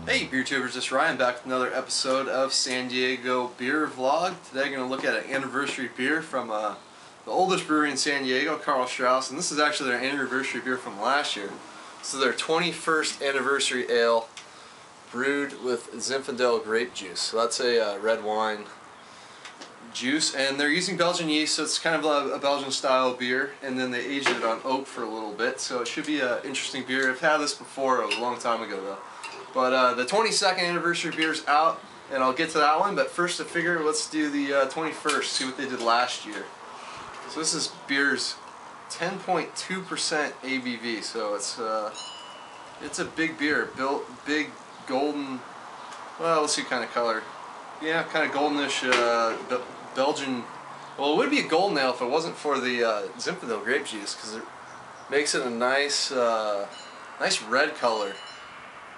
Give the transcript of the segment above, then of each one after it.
Hey beer tubers, it's Ryan back with another episode of San Diego Beer Vlog. Today I'm going to look at an anniversary beer from the oldest brewery in San Diego, Karl Strauss, and this is actually their anniversary beer from last year. So their 21st anniversary ale, brewed with Zinfandel grape juice. So that's a red wine juice, and they're using Belgian yeast, so it's kind of a Belgian style beer, and then they aged it on oak for a little bit, so it should be an interesting beer. I've had this before a long time ago though. But the 22nd anniversary beer is out, and I'll get to that one. But first, I figure let's do the 21st, see what they did last year. So this is beer's 10.2% ABV, so it's a big beer, big golden. Well, let's see kind of color. Yeah, kind of goldenish Belgian. Well, it would be a golden ale if it wasn't for the Zinfandel grape juice, because it makes it a nice, nice red color.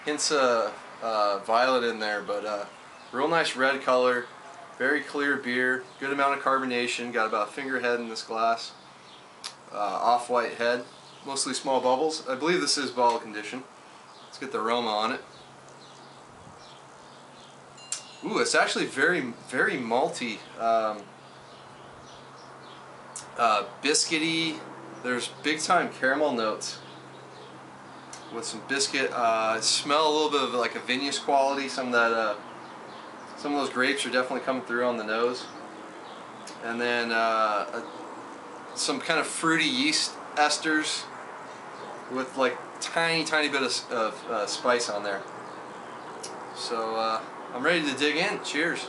Hints violet in there, but real nice red color, very clear beer, good amount of carbonation, got about a finger head in this glass, off-white head, mostly small bubbles. I believe this is bottle condition. Let's get the aroma on it. Ooh, it's actually very, very malty, biscuity. There's big time caramel notes with some biscuit. Smell a little bit of like a vinous quality. Some of those grapes are definitely coming through on the nose, and then some kind of fruity yeast esters with like tiny bit of spice on there. So I'm ready to dig in. Cheers.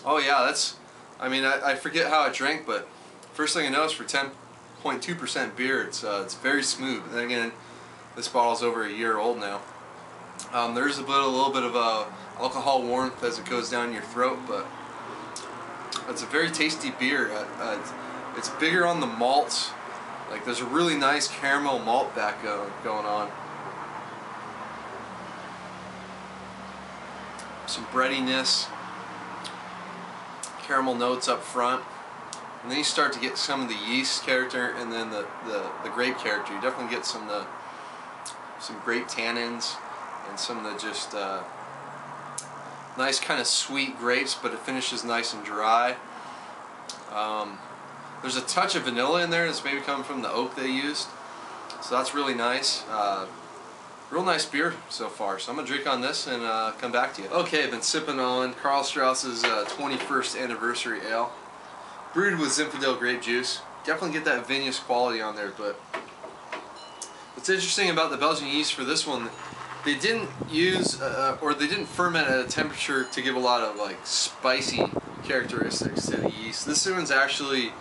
Oh yeah, that's, I mean, I forget how I drank, but first thing I noticed for 10.2% beer, it's very smooth. And then again, this bottle's over a year old now. There's a little bit of alcohol warmth as it goes down your throat, but it's a very tasty beer. It's bigger on the malts. Like, there's a really nice caramel malt back going on. Some breadiness. Caramel notes up front, and then you start to get some of the yeast character, and then the grape character. You definitely get some grape tannins and some of the just nice kind of sweet grapes, but it finishes nice and dry. There's a touch of vanilla in there that's maybe coming from the oak they used, so that's really nice. Real nice beer so far, so I'm going to drink on this and come back to you. Okay, I've been sipping on Karl Strauss's 21st anniversary ale, brewed with Zinfandel grape juice. Definitely get that vinous quality on there, but what's interesting about the Belgian yeast for this one, they didn't use, or they didn't ferment at a temperature to give a lot of like spicy characteristics to the yeast. This one's actually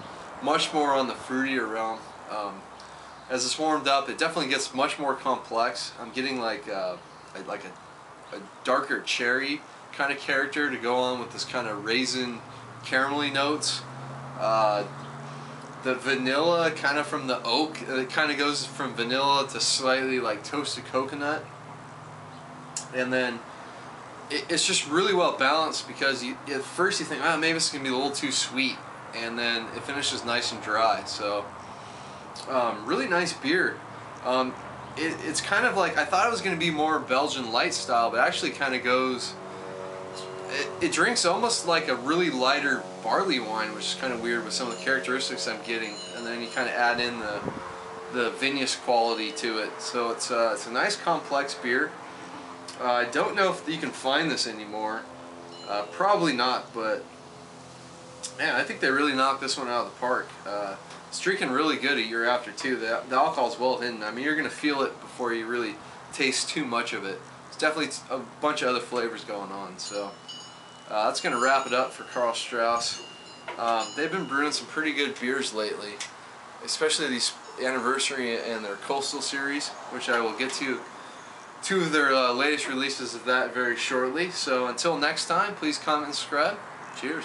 much more on the fruitier realm. As it's warmed up, it definitely gets much more complex. I'm getting like a darker cherry kind of character to go on with this kind of raisin caramelly notes. The vanilla kind of from the oak, it kind of goes from vanilla to slightly like toasted coconut. And then it's just really well balanced, because at first you think, oh, maybe it's going to be a little too sweet, and then it finishes nice and dry. So really nice beer. It's kind of like, I thought it was going to be more Belgian light style, but actually kind of goes, it drinks almost like a really lighter barley wine, which is kind of weird with some of the characteristics I'm getting, and then you kind of add in the vinous quality to it. So it's a nice complex beer. I don't know if you can find this anymore. Probably not, but man, I think they really knocked this one out of the park. It's drinking really good a year after too. The alcohol's well hidden. I mean, you're gonna feel it before you really taste too much of it. It's definitely a bunch of other flavors going on. So that's gonna wrap it up for Karl Strauss. They've been brewing some pretty good beers lately, especially these anniversary and their coastal series, which I will get to. Two of their latest releases of that very shortly. So until next time, please comment and subscribe. Cheers.